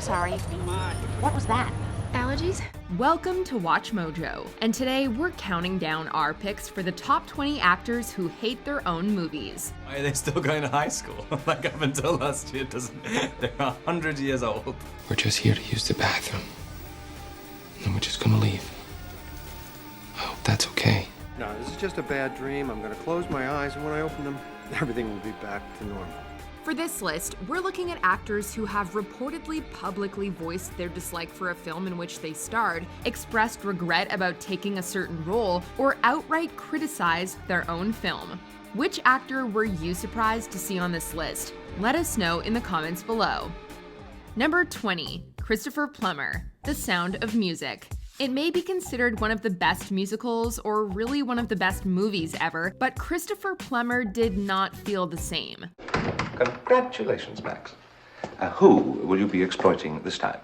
sorry. What was that? Allergies? Welcome to WatchMojo, and today we're counting down our picks for the top 20 actors who hate their own movies. Why are they still going to high school? Like up until last year, they're 100 years old. We're just here to use the bathroom. And we're just gonna leave. I hope that's okay. No, this is just a bad dream. I'm gonna close my eyes, and when I open them, everything will be back to normal. For this list, we're looking at actors who have reportedly publicly voiced their dislike for a film in which they starred, expressed regret about taking a certain role, or outright criticized their own film. Which actor were you surprised to see on this list? Let us know in the comments below. Number 20, Christopher Plummer, The Sound of Music. It may be considered one of the best musicals or really one of the best movies ever, but Christopher Plummer did not feel the same. Congratulations, Max. Who will you be exploiting this time?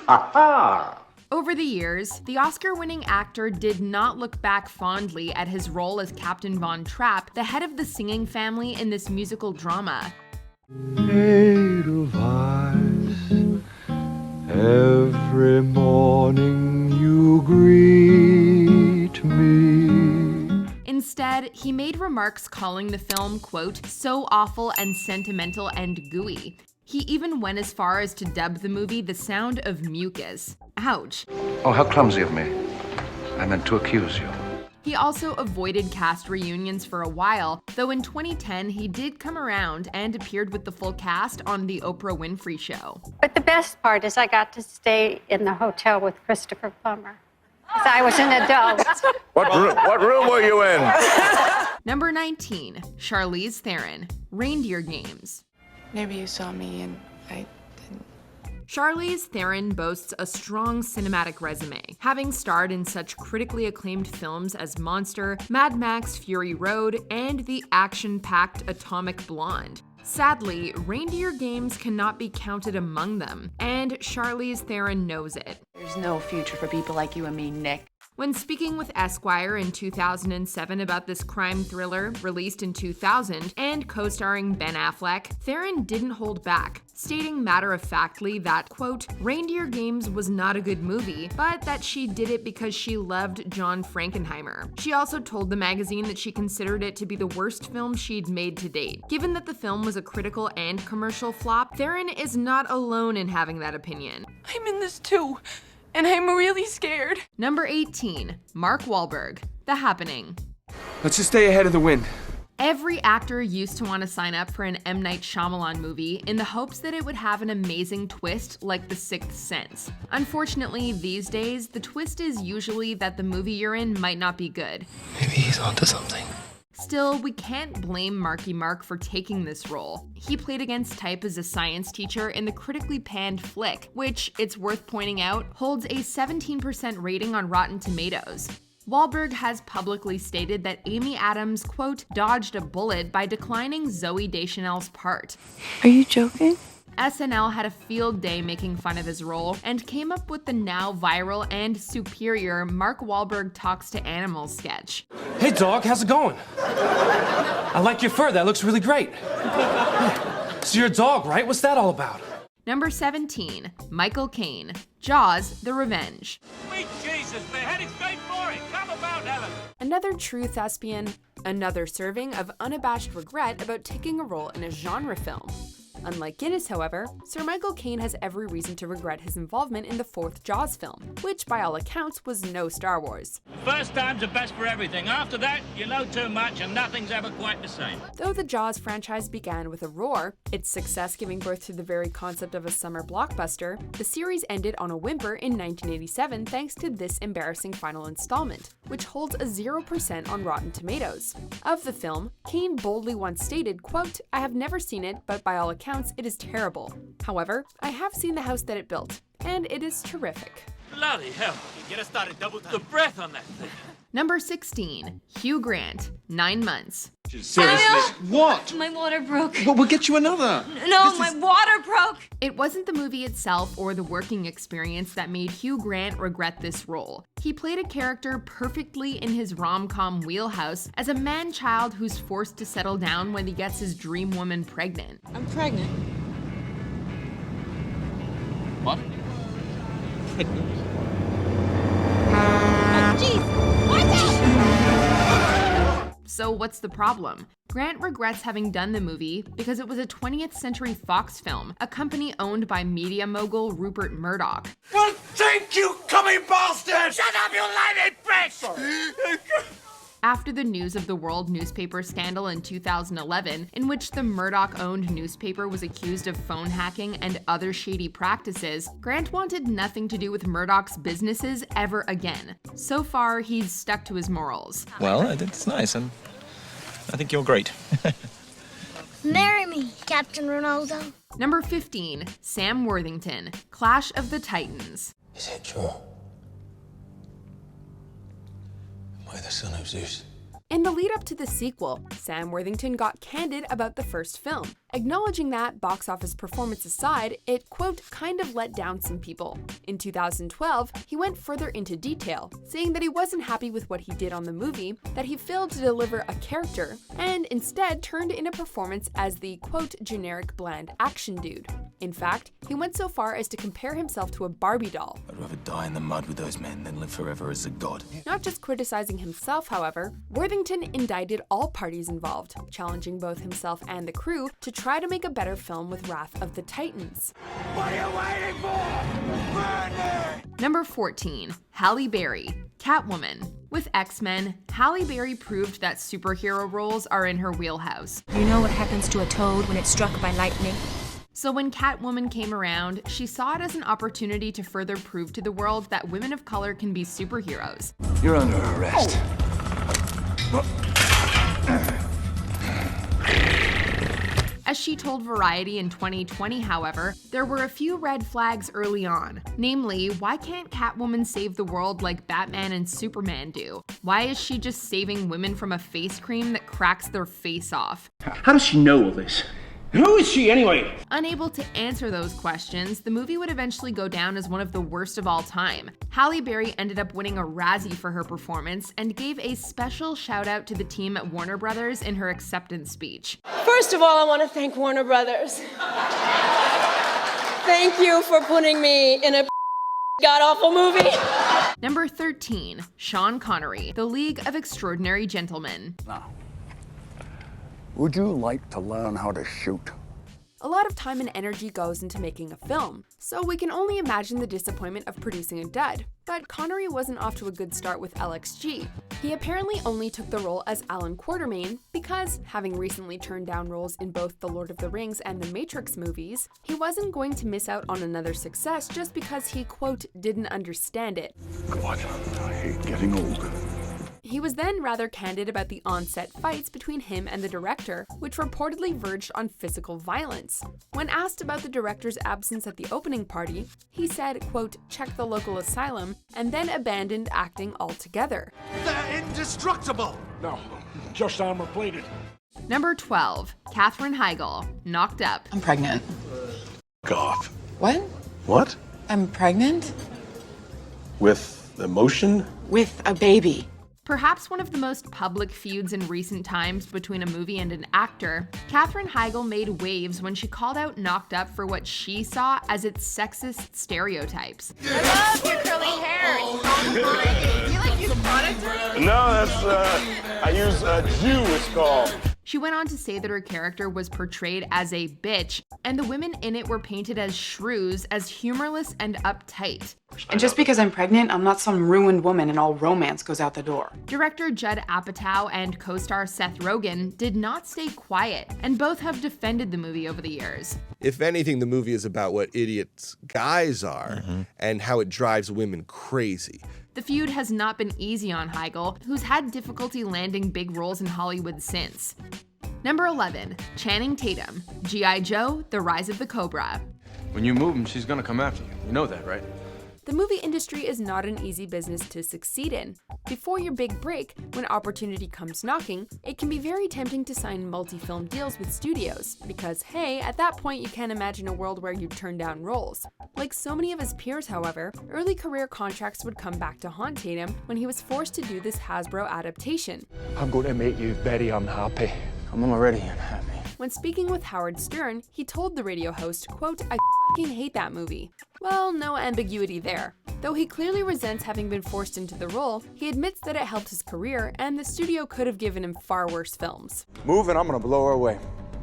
Aha! Over the years, the Oscar-winning actor did not look back fondly at his role as Captain Von Trapp, the head of the singing family in this musical drama. Edelweiss, every morning you greet me. Instead, he made remarks calling the film, quote, so awful and sentimental and gooey. He even went as far as to dub the movie The Sound of Mucus. Ouch. Oh, how clumsy of me. I meant to accuse you. He also avoided cast reunions for a while, though in 2010 he did come around and appeared with the full cast on The Oprah Winfrey Show. But the best part is I got to stay in the hotel with Christopher Plummer. Because I was an adult. What room were you in? Number 19, Charlize Theron, Reindeer Games. Maybe you saw me and I didn't. Charlize Theron boasts a strong cinematic resume, having starred in such critically acclaimed films as Monster, Mad Max Fury Road, and the action-packed Atomic Blonde. Sadly, Reindeer Games cannot be counted among them, and Charlize Theron knows it. There's no future for people like you and me, Nick. When speaking with Esquire in 2007 about this crime thriller, released in 2000, and co-starring Ben Affleck, Theron didn't hold back, stating matter-of-factly that, quote, Reindeer Games was not a good movie, but that she did it because she loved John Frankenheimer. She also told the magazine that she considered it to be the worst film she'd made to date. Given that the film was a critical and commercial flop, Theron is not alone in having that opinion. I'm in this too, and I'm really scared. Number 18, Mark Wahlberg, The Happening. Let's just stay ahead of the wind. Every actor used to want to sign up for an M. Night Shyamalan movie in the hopes that it would have an amazing twist like The Sixth Sense. Unfortunately, these days, the twist is usually that the movie you're in might not be good. Maybe he's onto something. Still, we can't blame Marky Mark for taking this role. He played against type as a science teacher in the critically panned flick, which, it's worth pointing out, holds a 17% rating on Rotten Tomatoes. Wahlberg has publicly stated that Amy Adams, quote, dodged a bullet by declining Zooey Deschanel's part. Are you joking? SNL had a field day making fun of his role and came up with the now viral and superior Mark Wahlberg Talks to Animals sketch. Hey dog, how's it going? I like your fur, that looks really great. So you're a dog, right? What's that all about? Number 17, Michael Caine, Jaws: The Revenge. Sweet Jesus, we're heading straight for it. Come about, Helen. Another true thespian, another serving of unabashed regret about taking a role in a genre film. Unlike Guinness, however, Sir Michael Caine has every reason to regret his involvement in the fourth Jaws film, which by all accounts was no Star Wars. First time's the best for everything. After that, you know too much and nothing's ever quite the same. Though the Jaws franchise began with a roar, its success giving birth to the very concept of a summer blockbuster, the series ended on a whimper in 1987 thanks to this embarrassing final installment, which holds a 0% on Rotten Tomatoes. Of the film, Caine boldly once stated, quote, I have never seen it, but by all accounts, it is terrible. However, I have seen the house that it built, and it is terrific. Bloody hell. Get us started double time. The breath on that thing. Number 16, Hugh Grant, 9 months. Seriously? What? My water broke. Well, we'll get you another. No, my water broke. It wasn't the movie itself or the working experience that made Hugh Grant regret this role. He played a character perfectly in his rom-com wheelhouse as a man-child who's forced to settle down when he gets his dream woman pregnant. I'm pregnant. What? So what's the problem? Grant regrets having done the movie because it was a 20th Century Fox film, a company owned by media mogul Rupert Murdoch. Well, thank you, coming bastard! Shut up, you lying bitch! After the News of the World newspaper scandal in 2011, in which the Murdoch-owned newspaper was accused of phone hacking and other shady practices, Grant wanted nothing to do with Murdoch's businesses ever again. So far, he's stuck to his morals. Well, it's nice, and I think you're great. Marry me, Captain Ronaldo. Number 15, Sam Worthington, Clash of the Titans. Is it true? Am I the son of Zeus? In the lead up to the sequel, Sam Worthington got candid about the first film, acknowledging that, box office performance aside, it, quote, kind of let down some people. In 2012, he went further into detail, saying that he wasn't happy with what he did on the movie, that he failed to deliver a character, and instead turned in a performance as the, quote, generic bland action dude. In fact, he went so far as to compare himself to a Barbie doll. I'd rather die in the mud with those men than live forever as a god. Not just criticizing himself, however, Worthington indicted all parties involved, challenging both himself and the crew to try to make a better film with Wrath of the Titans. What are you waiting for? Burn me! Number 14, Halle Berry, Catwoman. With X-Men, Halle Berry proved that superhero roles are in her wheelhouse. You know what happens to a toad when it's struck by lightning? So when Catwoman came around, she saw it as an opportunity to further prove to the world that women of color can be superheroes. You're under arrest. As she told Variety in 2020, however, there were a few red flags early on. Namely, why can't Catwoman save the world like Batman and Superman do? Why is she just saving women from a face cream that cracks their face off? How does she know all this? Who is she anyway? Unable to answer those questions, the movie would eventually go down as one of the worst of all time. Halle Berry ended up winning a Razzie for her performance and gave a special shout out to the team at Warner Brothers in her acceptance speech. First of all, I want to thank Warner Brothers. Thank you for putting me in a god-awful movie. Number 13, Sean Connery, The League of Extraordinary Gentlemen. Would you like to learn how to shoot? A lot of time and energy goes into making a film, so we can only imagine the disappointment of producing a dud. But Connery wasn't off to a good start with LXG. He apparently only took the role as Alan Quatermain because, having recently turned down roles in both the Lord of the Rings and the Matrix movies, he wasn't going to miss out on another success just because he, quote, didn't understand it. God, I hate getting old. He was then rather candid about the on-set fights between him and the director, which reportedly verged on physical violence. When asked about the director's absence at the opening party, he said, quote, check the local asylum, and then abandoned acting altogether. They're indestructible! No, just armor-plated. Number 12, Katherine Heigl, Knocked Up. I'm pregnant. Off. What? What? I'm pregnant? With emotion? With a baby. Perhaps one of the most public feuds in recent times between a movie and an actor, Katherine Heigl made waves when she called out Knocked Up for what she saw as its sexist stereotypes. I love your curly hair. Do you like use product? No, that's, I use Jew, it's called. She went on to say that her character was portrayed as a bitch, and the women in it were painted as shrews, as humorless and uptight. And just because I'm pregnant, I'm not some ruined woman and all romance goes out the door. Director Judd Apatow and co-star Seth Rogen did not stay quiet, and both have defended the movie over the years. If anything, the movie is about what idiots guys are and how it drives women crazy. The feud has not been easy on Heigl, who's had difficulty landing big roles in Hollywood since. Number 11, Channing Tatum, G.I. Joe, The Rise of the Cobra. When you move him, she's gonna come after you. You know that, right? The movie industry is not an easy business to succeed in. Before your big break, when opportunity comes knocking, it can be very tempting to sign multi-film deals with studios, because hey, at that point you can't imagine a world where you'd turn down roles. Like so many of his peers, however, early career contracts would come back to haunt Tatum when he was forced to do this Hasbro adaptation. I'm going to make you very unhappy. I'm already unhappy. When speaking with Howard Stern, he told the radio host, quote, "I fucking hate that movie." Well, no ambiguity there. Though he clearly resents having been forced into the role, he admits that it helped his career and the studio could have given him far worse films. Move and I'm gonna blow her away.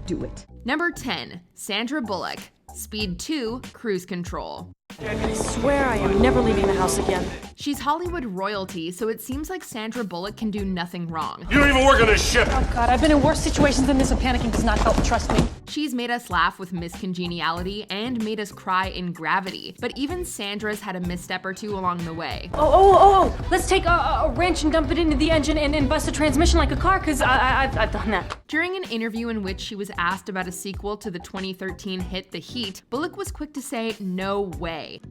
Do it. Number 10, Sandra Bullock. Speed 2, Cruise Control. I swear I am never leaving the house again. She's Hollywood royalty, so it seems like Sandra Bullock can do nothing wrong. You don't even work on this ship! Oh God, I've been in worse situations than this and panicking does not help, trust me. She's made us laugh with Miss Congeniality and made us cry in Gravity, but even Sandra's had a misstep or two along the way. Oh, let's take a wrench and dump it into the engine and bust the transmission like a car, because I've done that. During an interview in which she was asked about a sequel to the 2013 hit The Heat, Bullock was quick to say, "No way."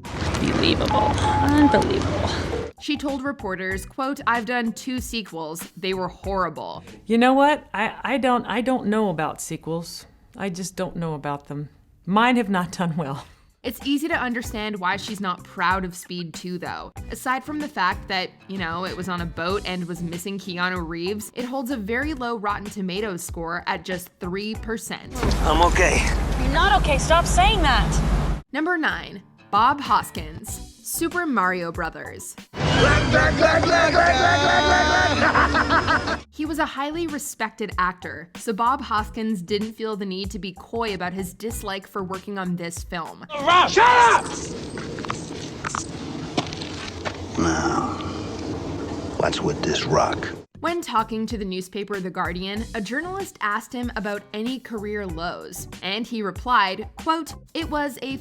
Unbelievable. Unbelievable. She told reporters, quote, "I've done 2 sequels. They were horrible." You know what? I don't know about sequels. I just don't know about them. Mine have not done well. It's easy to understand why she's not proud of Speed 2, though. Aside from the fact that, it was on a boat and was missing Keanu Reeves, it holds a very low Rotten Tomatoes score at just 3%. I'm okay. You're not okay. Stop saying that. Number 9, Bob Hoskins, Super Mario Brothers. He was a highly respected actor, so Bob Hoskins didn't feel the need to be coy about his dislike for working on this film. Shut up! Now, what's with this rock? When talking to the newspaper The Guardian, a journalist asked him about any career lows, and he replied, quote, "It was a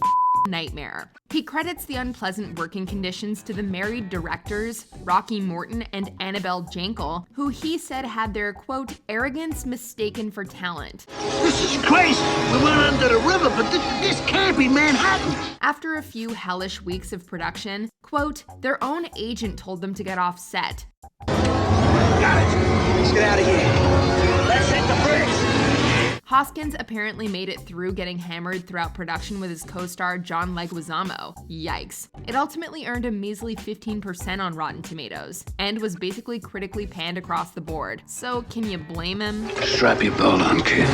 nightmare." He credits the unpleasant working conditions to the married directors, Rocky Morton and Annabelle Jankel, who he said had their, quote, "arrogance mistaken for talent." This is crazy! We went under the river, but this can't be Manhattan! After a few hellish weeks of production, quote, "their own agent told them to get off set." Got it! Let's get out of here! Let's hit the bridge! Hoskins apparently made it through getting hammered throughout production with his co-star John Leguizamo. Yikes. It ultimately earned a measly 15% on Rotten Tomatoes, and was basically critically panned across the board. So can you blame him? Strap your belt on, kid.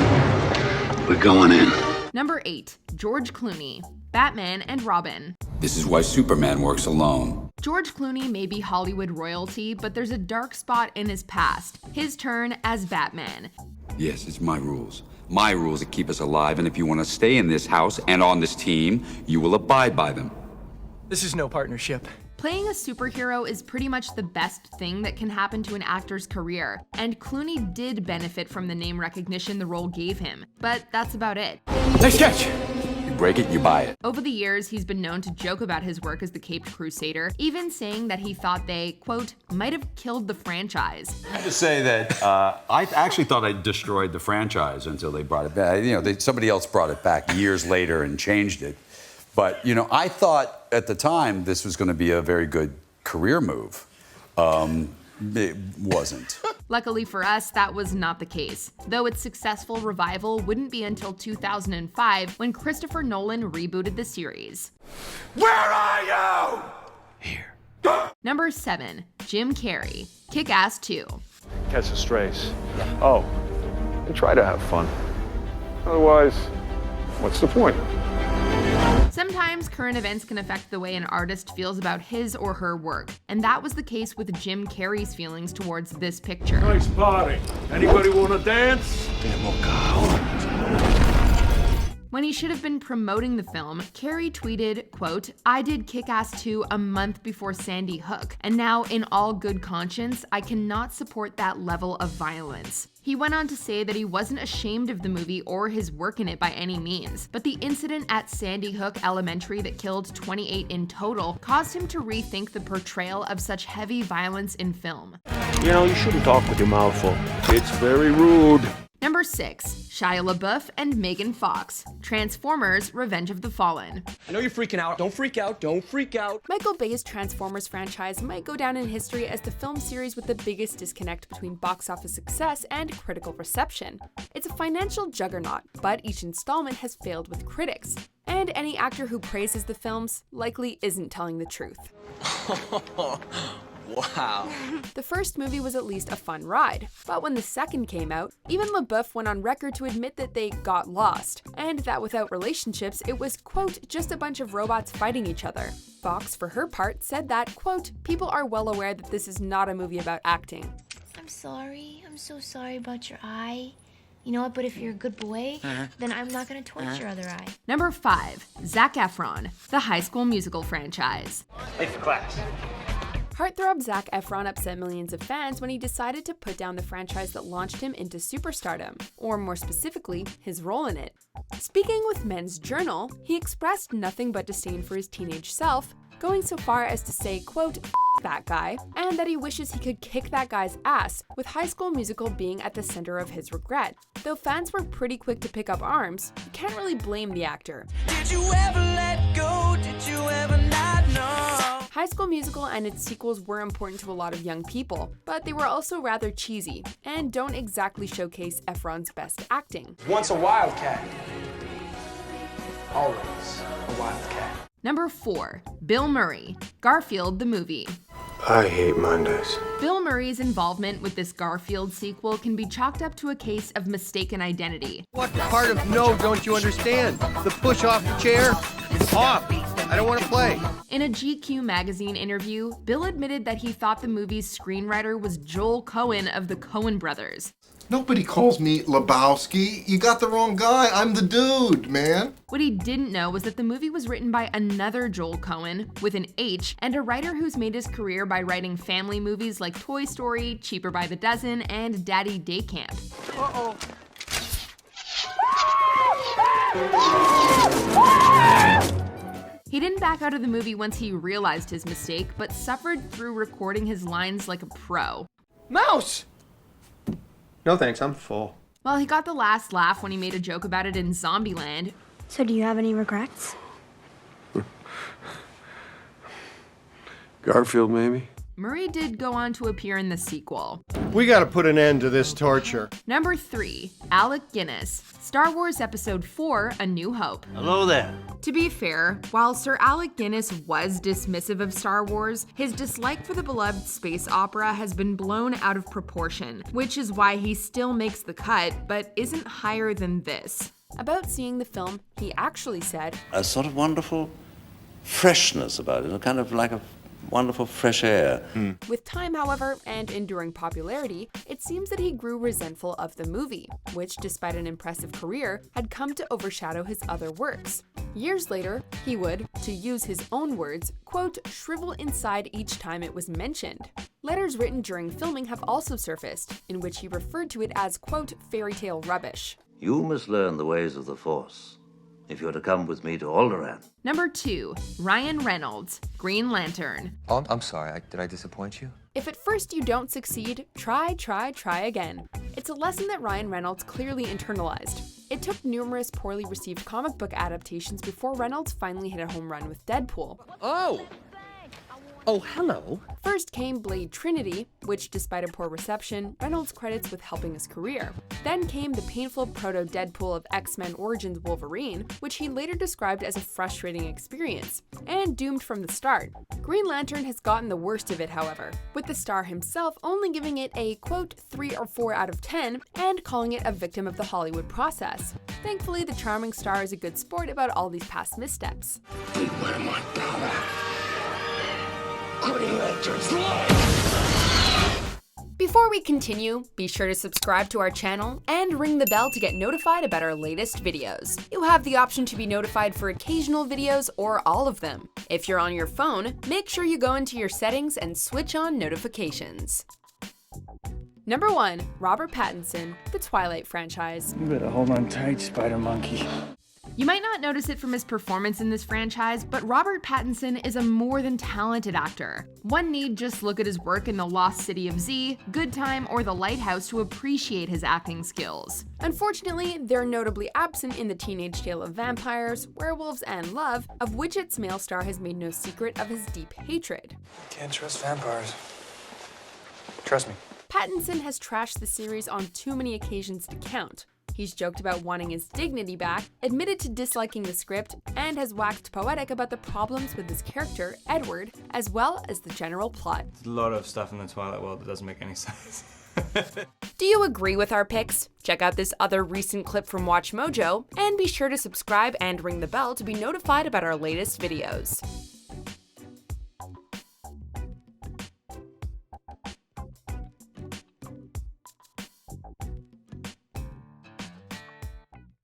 We're going in. Number 8, George Clooney, Batman and Robin. This is why Superman works alone. George Clooney may be Hollywood royalty, but there's a dark spot in his past. His turn as Batman. Yes, it's my rules. My rules that keep us alive, and if you want to stay in this house and on this team, you will abide by them. This is no partnership. Playing a superhero is pretty much the best thing that can happen to an actor's career, and Clooney did benefit from the name recognition the role gave him, but that's about it. Nice catch! You break it, you buy it. Over the years, he's been known to joke about his work as the Caped Crusader, even saying that he thought they, quote, might have killed the franchise. I have to say that I actually thought I destroyed the franchise until they brought it back. Somebody else brought it back years later and changed it. But, I thought at the time this was going to be a very good career move. It wasn't. Luckily for us, that was not the case, though its successful revival wouldn't be until 2005 when Christopher Nolan rebooted the series. Where are you? Here. Number 7, Jim Carrey, Kick-Ass 2. Catch the strays. Oh, and try to have fun. Otherwise, what's the point? Sometimes current events can affect the way an artist feels about his or her work, and that was the case with Jim Carrey's feelings towards this picture. Nice party. Anybody want to dance? When he should have been promoting the film, Carrey tweeted, quote, "I did Kick-Ass 2 a month before Sandy Hook, and now in all good conscience, I cannot support that level of violence." He went on to say that he wasn't ashamed of the movie or his work in it by any means, but the incident at Sandy Hook Elementary that killed 28 in total caused him to rethink the portrayal of such heavy violence in film. You shouldn't talk with your mouth full. It's very rude. Number 6, Shia LaBeouf and Megan Fox, Transformers: Revenge of the Fallen. I know you're freaking out. Don't freak out. Don't freak out. Michael Bay's Transformers franchise might go down in history as the film series with the biggest disconnect between box office success and critical reception. It's a financial juggernaut, but each installment has failed with critics. And any actor who praises the films likely isn't telling the truth. Wow. The first movie was at least a fun ride, but when the second came out, even LaBeouf went on record to admit that they got lost, and that without relationships, it was, quote, just a bunch of robots fighting each other. Fox, for her part, said that, quote, people are well aware that this is not a movie about acting. I'm sorry. I'm so sorry about your eye. You know what, but if you're a good boy, then I'm not gonna torch your other eye. Number 5, Zac Efron, the High School Musical franchise. Late for class. Heartthrob Zac Efron upset millions of fans when he decided to put down the franchise that launched him into superstardom, or more specifically, his role in it. Speaking with Men's Journal, he expressed nothing but disdain for his teenage self, going so far as to say, quote, "F that guy," and that he wishes he could kick that guy's ass, with High School Musical being at the center of his regret. Though fans were pretty quick to pick up arms, you can't really blame the actor. Did you ever let go? Did you ever not know? High School Musical and its sequels were important to a lot of young people, but they were also rather cheesy, and don't exactly showcase Efron's best acting. Once a wildcat, always a wildcat. Number 4, Bill Murray, Garfield the movie. I hate Mondays. Bill Murray's involvement with this Garfield sequel can be chalked up to a case of mistaken identity. What part of no don't you understand? The push off the chair? It's off. I don't want to play. In a GQ magazine interview, Bill admitted that he thought the movie's screenwriter was Joel Cohen of the Coen brothers. Nobody calls me Lebowski. You got the wrong guy. I'm the dude, man. What he didn't know was that the movie was written by another Joel Cohen, with an H, and a writer who's made his career by writing family movies like Toy Story, Cheaper by the Dozen, and Daddy Day Camp. Uh-oh. He didn't back out of the movie once he realized his mistake, but suffered through recording his lines like a pro. Mouse! No thanks, I'm full. Well, he got the last laugh when he made a joke about it in Zombieland. So do you have any regrets? Garfield, maybe? Murray did go on to appear in the sequel. We gotta put an end to this torture. Number 3, Alec Guinness, Star Wars Episode 4, A New Hope. Hello there. To be fair, while Sir Alec Guinness was dismissive of Star Wars, his dislike for the beloved space opera has been blown out of proportion, which is why he still makes the cut, but isn't higher than this. About seeing the film, he actually said, a sort of wonderful freshness about it, kind of like a wonderful fresh air. With time, however, and enduring popularity, it seems that he grew resentful of the movie, which, despite an impressive career, had come to overshadow his other works. Years later, he would, to use his own words, quote, shrivel inside each time it was mentioned. Letters written during filming have also surfaced, in which he referred to it as, quote, fairy tale rubbish. You must learn the ways of the Force if you're to come with me to Alderaan. Number 2, Ryan Reynolds, Green Lantern. Oh, I'm sorry, did I disappoint you? If at first you don't succeed, try again. It's a lesson that Ryan Reynolds clearly internalized. It took numerous poorly received comic book adaptations before Reynolds finally hit a home run with Deadpool. Oh, hello. First came Blade Trinity, which, despite a poor reception, Reynolds credits with helping his career. Then came the painful proto-Deadpool of X-Men Origins Wolverine, which he later described as a frustrating experience, and doomed from the start. Green Lantern has gotten the worst of it, however, with the star himself only giving it a, quote, 3 or 4 out of 10, and calling it a victim of the Hollywood process. Thankfully, the charming star is a good sport about all these past missteps. Beware my power. Green Lantern's life! Before we continue, be sure to subscribe to our channel and ring the bell to get notified about our latest videos. You have the option to be notified for occasional videos or all of them. If you're on your phone, make sure you go into your settings and switch on notifications. Number 1, Robert Pattinson, The Twilight franchise. You better hold on tight, Spider Monkey. You might not notice it from his performance in this franchise, but Robert Pattinson is a more than talented actor. One need just look at his work in The Lost City of Z, Good Time, or The Lighthouse to appreciate his acting skills. Unfortunately, they're notably absent in The Teenage Tale of Vampires, Werewolves, and Love, of which its male star has made no secret of his deep hatred. Can't trust vampires. Trust me. Pattinson has trashed the series on too many occasions to count. He's joked about wanting his dignity back, admitted to disliking the script, and has waxed poetic about the problems with his character, Edward, as well as the general plot. There's a lot of stuff in the Twilight world that doesn't make any sense. Do you agree with our picks? Check out this other recent clip from WatchMojo, and be sure to subscribe and ring the bell to be notified about our latest videos.